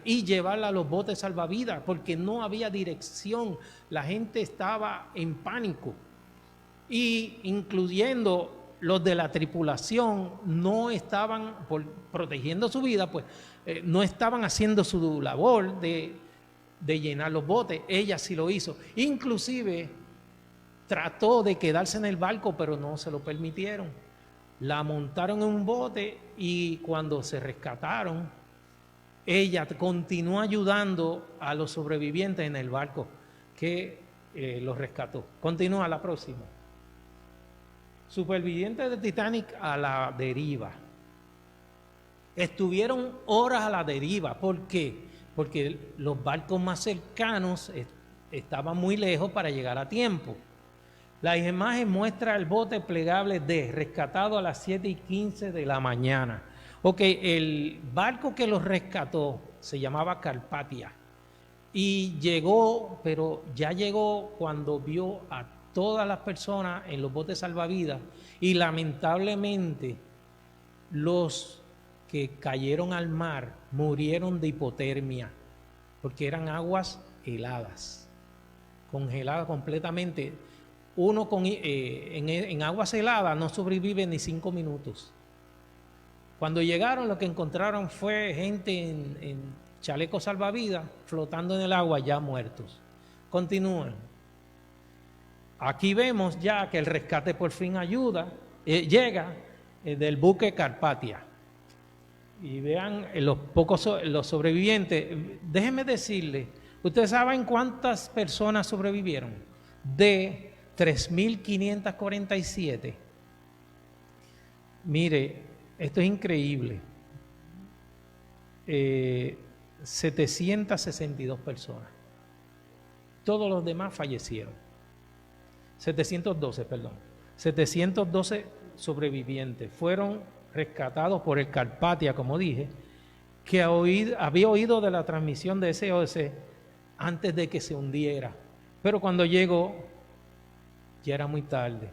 Speaker 7: y llevarla a los botes salvavidas porque no había dirección, la gente estaba en pánico y incluyendo los de la tripulación no estaban protegiendo su vida, pues no estaban haciendo su labor de llenar los botes. Ella sí lo hizo, inclusive trató de quedarse en el barco pero no se lo permitieron, la montaron en un bote y cuando se rescataron ella continuó ayudando a los sobrevivientes en el barco que los rescató. Continúa la próxima. Supervivientes de Titanic a la deriva. Estuvieron horas a la deriva. ¿Por qué? Porque los barcos más cercanos estaban muy lejos para llegar a tiempo. La imagen muestra el bote plegable D, rescatado a las 7:15 de la mañana. Ok, el barco que los rescató se llamaba Carpathia y llegó, pero ya llegó cuando vio a todas las personas en los botes salvavidas y lamentablemente los que cayeron al mar murieron de hipotermia porque eran aguas heladas. congelada completamente. Uno en agua helada no sobrevive ni 5 minutos. Cuando llegaron, lo que encontraron fue gente en chalecos salvavidas flotando en el agua, ya muertos. Continúan. Aquí vemos ya que el rescate por fin llega del buque Carpatia. Y vean los sobrevivientes. Déjenme decirles, ¿ustedes saben cuántas personas sobrevivieron? De 3.547. Mire, esto es increíble. 762 personas. Todos los demás fallecieron. 712 sobrevivientes fueron rescatados por el Carpatia, como dije, que había oído de la transmisión de SOS antes de que se hundiera. Pero cuando llegó, ya era muy tarde.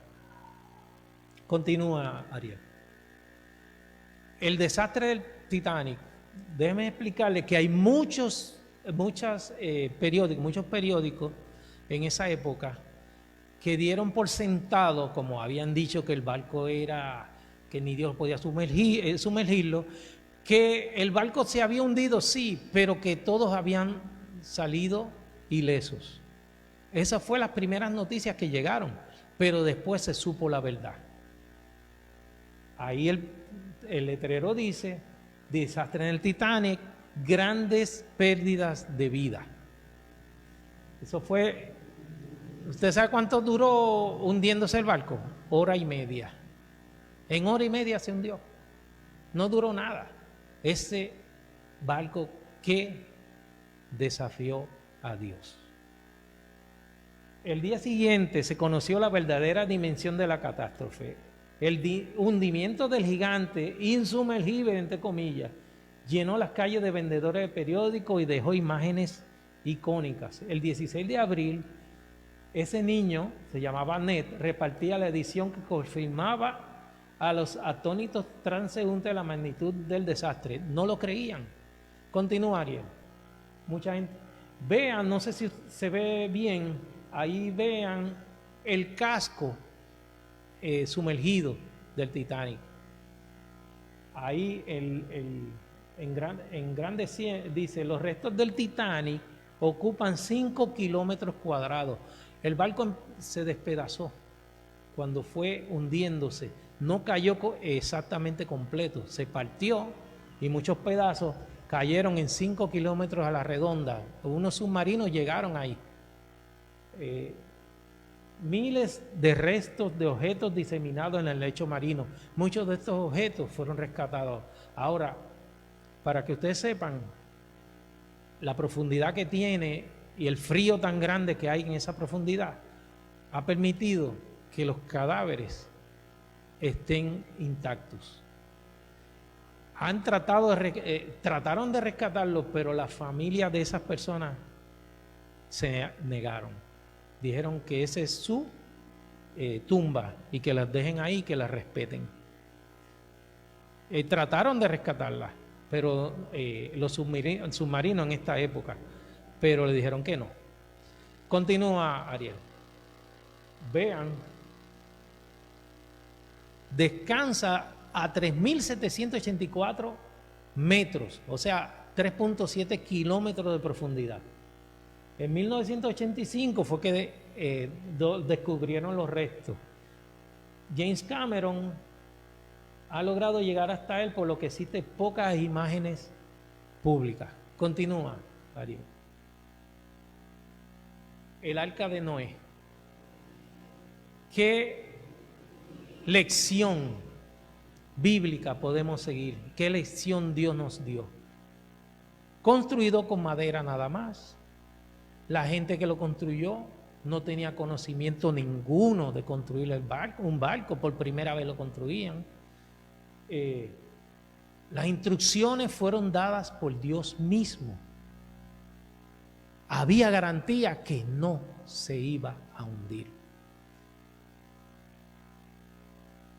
Speaker 7: Continúa, Ariel. El desastre del Titanic, déjeme explicarle que hay muchos periódicos en esa época que dieron por sentado, como habían dicho que el barco que ni Dios podía sumergirlo, que el barco se había hundido, sí, pero que todos habían salido ilesos. Esas fueron las primeras noticias que llegaron, pero después se supo la verdad. Ahí el letrero dice: desastre en el Titanic, grandes pérdidas de vida. Eso fue. ¿Usted sabe cuánto duró hundiéndose el barco? 1:30. En 1:30 se hundió. No duró nada. Ese barco que desafió a Dios. El día siguiente se conoció la verdadera dimensión de la catástrofe. El hundimiento del gigante insumergible, entre comillas, llenó las calles de vendedores de periódicos y dejó imágenes icónicas. El 16 de abril, ese niño, se llamaba Ned, repartía la edición que confirmaba a los atónitos transeúntes la magnitud del desastre. No lo creían. Continuaría. Mucha gente. Vean, no sé si se ve bien, ahí vean el casco sumergido del Titanic. Ahí en grande dice: los restos del Titanic ocupan 5 kilómetros cuadrados. El barco se despedazó cuando fue hundiéndose. No cayó exactamente completo, se partió y muchos pedazos cayeron en 5 kilómetros a la redonda. Unos submarinos llegaron ahí. Miles de restos de objetos diseminados en el lecho marino. Muchos de estos objetos fueron rescatados. Ahora, para que ustedes sepan la profundidad que tiene y el frío tan grande que hay en esa profundidad, ha permitido que los cadáveres estén intactos. Trataron de rescatarlos, pero la familia de esas personas se negaron. Dijeron que esa es su tumba y que las dejen ahí, que las respeten. Trataron de rescatarlas, pero los submarinos en esta época, pero le dijeron que no. Continúa, Ariel. Vean, descansa a 3.784 metros, o sea, 3.7 kilómetros de profundidad. En 1985 fue que descubrieron los restos. James Cameron ha logrado llegar hasta él, por lo que existen pocas imágenes públicas. Continúa, Ariel. El arca de Noé. ¿Qué lección bíblica podemos seguir? ¿Qué lección Dios nos dio? Construido con madera nada más. La gente que lo construyó no tenía conocimiento ninguno de construir un barco, por primera vez lo construían. Las instrucciones fueron dadas por Dios mismo. Había garantía que no se iba a hundir.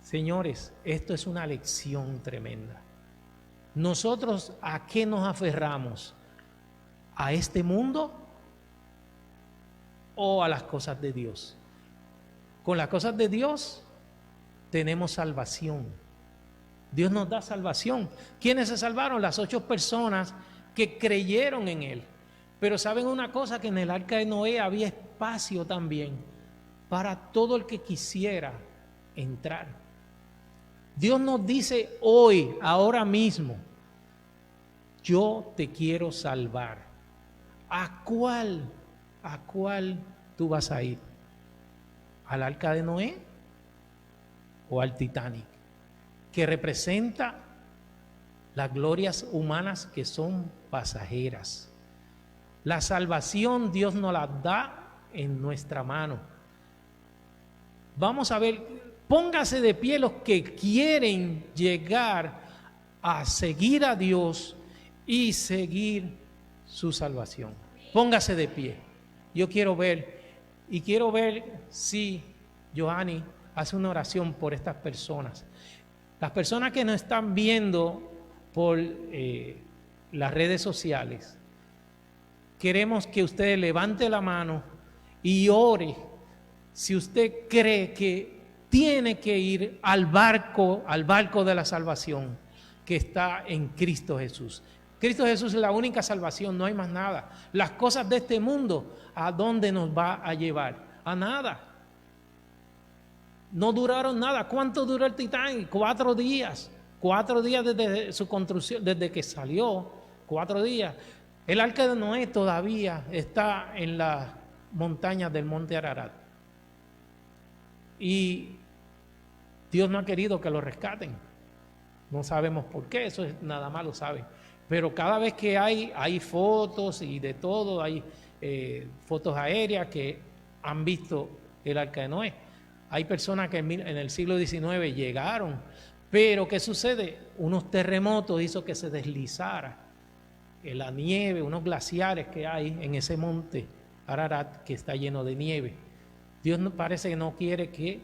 Speaker 7: Señores, esto es una lección tremenda. Nosotros, ¿a qué nos aferramos? ¿A este mundo o a las cosas de Dios. Con las cosas de Dios tenemos salvación. Dios nos da salvación. ¿Quiénes se salvaron? Las 8 personas que creyeron en Él. Pero saben una cosa, que en el arca de Noé había espacio también para todo el que quisiera entrar. Dios nos dice hoy, ahora mismo, yo te quiero salvar. ¿A cuál tú vas a ir? ¿Al arca de Noé o al Titanic? Que representa las glorias humanas que son pasajeras. La salvación Dios nos la da en nuestra mano. Vamos a ver, póngase de pie los que quieren llegar a seguir a Dios y seguir su salvación. Póngase de pie. Yo quiero ver si Johanny hace una oración por estas personas. Las personas que nos están viendo por las redes sociales, queremos que usted levante la mano y ore si usted cree que tiene que ir al barco de la salvación que está en Cristo Jesús. Cristo Jesús es la única salvación, no hay más nada. Las cosas de este mundo, ¿a dónde nos va a llevar? A nada. No duraron nada. ¿Cuánto duró el Titanic? 4 días. 4 días desde su construcción, desde que salió. 4 días. El arca de Noé todavía está en las montañas del monte Ararat. Y Dios no ha querido que lo rescaten. No sabemos por qué, eso es, nada más lo saben. Pero cada vez que hay fotos y de todo, hay fotos aéreas que han visto el arca de Noé. Hay personas que en el siglo XIX llegaron, pero ¿qué sucede? Unos terremotos hizo que se deslizara en la nieve, unos glaciares que hay en ese monte Ararat que está lleno de nieve. Dios parece que no quiere que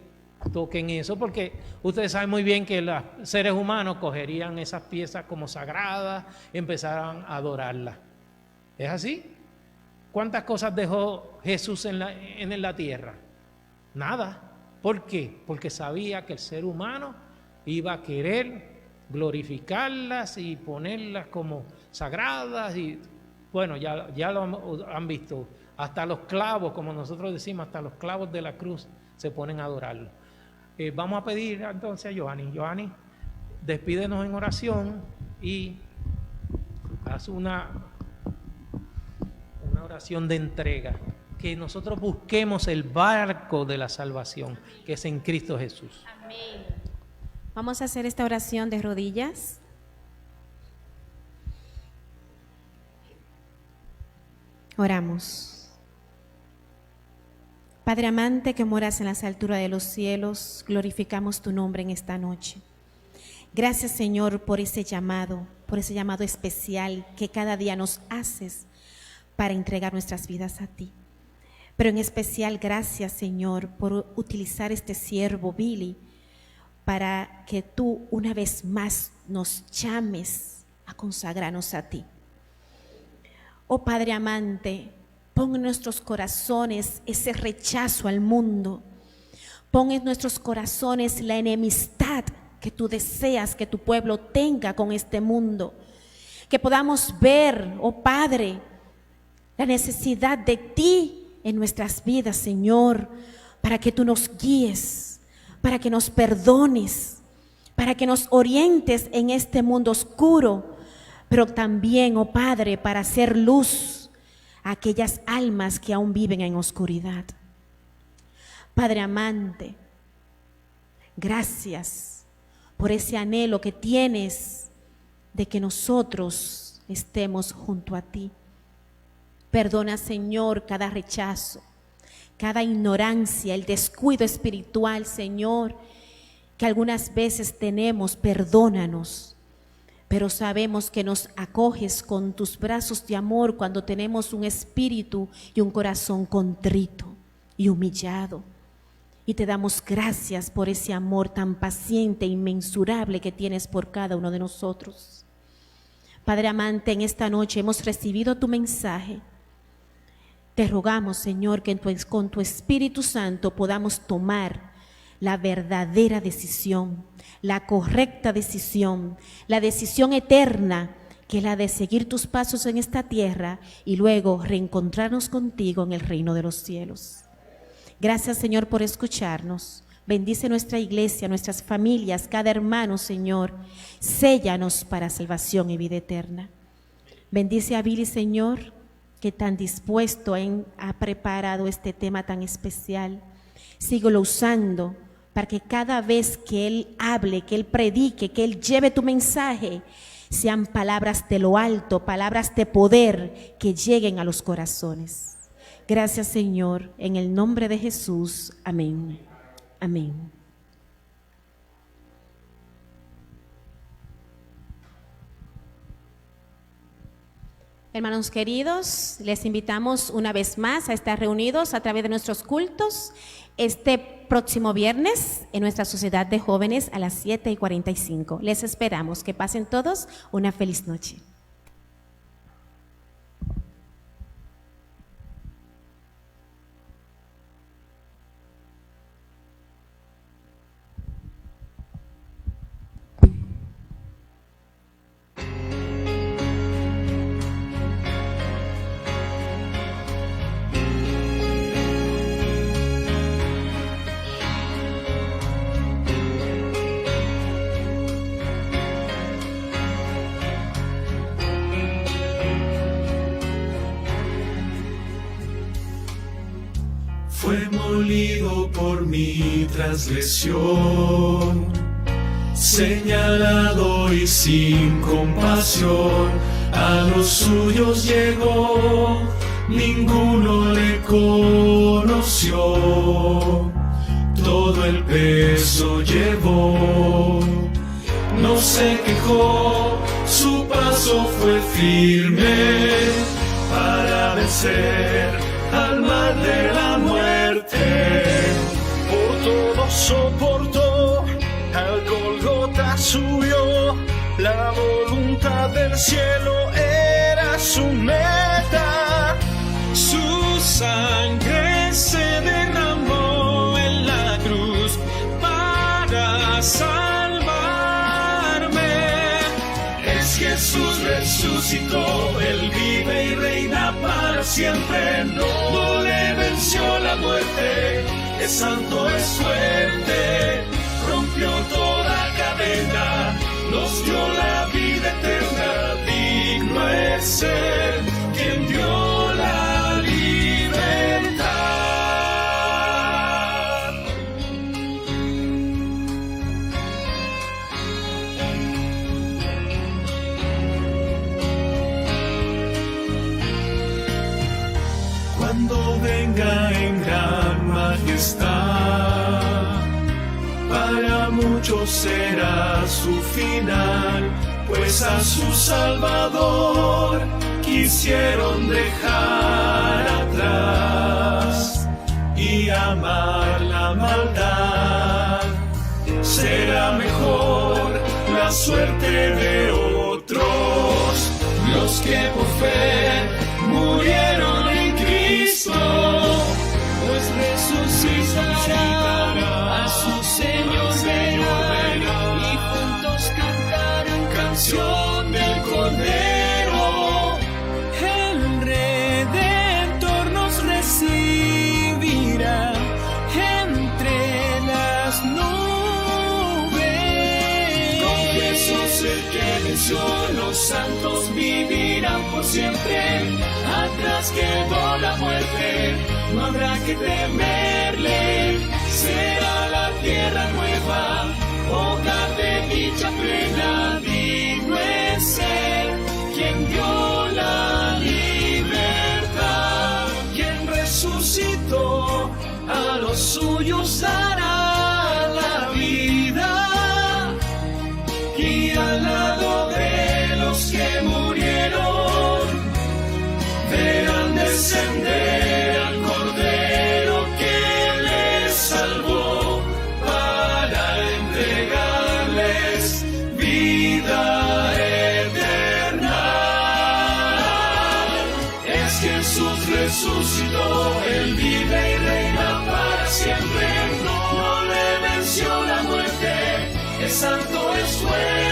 Speaker 7: toquen eso, porque ustedes saben muy bien que los seres humanos cogerían esas piezas como sagradas y empezaran a adorarlas. ¿Es así? ¿Cuántas cosas dejó Jesús en la tierra? Nada. ¿Por qué? Porque sabía que el ser humano iba a querer glorificarlas y ponerlas como sagradas. Y bueno, ya lo han visto. Hasta los clavos, como nosotros decimos, hasta los clavos de la cruz se ponen a adorarlo. Vamos a pedir entonces a Johanny. Johanny, despídenos en oración y haz una oración de entrega. Que nosotros busquemos el barco de la salvación, que es en Cristo Jesús.
Speaker 1: Amén. Vamos a hacer esta oración de rodillas. Oramos. Padre amante que moras en las alturas de los cielos, glorificamos tu nombre en esta noche. Gracias, Señor, por ese llamado especial que cada día nos haces para entregar nuestras vidas a ti. Pero en especial, gracias, Señor, por utilizar este siervo Billy para que tú una vez más nos llames a consagrarnos a ti. Oh Padre amante, pon en nuestros corazones ese rechazo al mundo. Pon en nuestros corazones la enemistad que tú deseas que tu pueblo tenga con este mundo. Que podamos ver, oh Padre, la necesidad de ti en nuestras vidas, Señor, para que tú nos guíes, para que nos perdones, para que nos orientes en este mundo oscuro, pero también, oh Padre, para hacer luz a aquellas almas que aún viven en oscuridad. Padre amante, gracias por ese anhelo que tienes de que nosotros estemos junto a ti. Perdona, Señor, cada rechazo, cada ignorancia, el descuido espiritual, Señor, que algunas veces tenemos. Perdónanos, pero sabemos que nos acoges con tus brazos de amor cuando tenemos un espíritu y un corazón contrito y humillado. Y te damos gracias por ese amor tan paciente e inmensurable que tienes por cada uno de nosotros. Padre amante, en esta noche hemos recibido tu mensaje Te rogamos, Señor, que con tu Espíritu Santo podamos tomar la verdadera decisión, la correcta decisión, la decisión eterna, que es la de seguir tus pasos en esta tierra y luego reencontrarnos contigo en el reino de los cielos. Gracias, Señor, por escucharnos. Bendice nuestra iglesia, nuestras familias, cada hermano, Señor. Séllanos para salvación y vida eterna. Bendice a Billy, Señor, que tan dispuesto ha preparado este tema tan especial. Síguelo usando para que cada vez que Él hable, que Él predique, que Él lleve tu mensaje, sean palabras de lo alto, palabras de poder que lleguen a los corazones. Gracias, Señor, en el nombre de Jesús. Amén. Amén. Hermanos queridos, les invitamos una vez más a estar reunidos a través de nuestros cultos este próximo viernes en nuestra sociedad de jóvenes a las 7:45. Les esperamos. Que pasen todos una feliz noche.
Speaker 6: Fue molido por mi transgresión, señalado y sin compasión, a los suyos llegó, ninguno le conoció, todo el peso llevó, no se quejó, su paso fue firme para vencer al mal de la muerte. Por todo soportó, al Golgota subió, la voluntad del cielo era su meta. Su sangre se derramó en la cruz para salvarme. Es Jesús resucitó, Él vive y reina para siempre. No le venció la muerte, es santo, es fuerte. Rompió toda cadena, nos dio la vida eterna. Digno es ser quien dio la libertad. Cuando venga en gran majestad, para muchos será su final, pues a su Salvador quisieron dejar atrás y amar la maldad. Será mejor la suerte de otros, los que por fe murieron en Cristo, pues resucitará, a su Señor verá, y juntos cantarán canción del Cordero. El Redentor nos recibirá entre las nubes. Con Jesús el que venció, los santos vivirán por siempre. Atrás quedó la muerte, no habrá que temerle. Será la tierra nueva, hogar de dicha plena. Digno es ser quien dio la libertad, quien resucitó, a los suyos dará la vida, y al lado de los que murieron verán descender al Cordero que les salvó. resucitó, Él vive y reina para siempre. No le venció la muerte, es santo, es fuerte.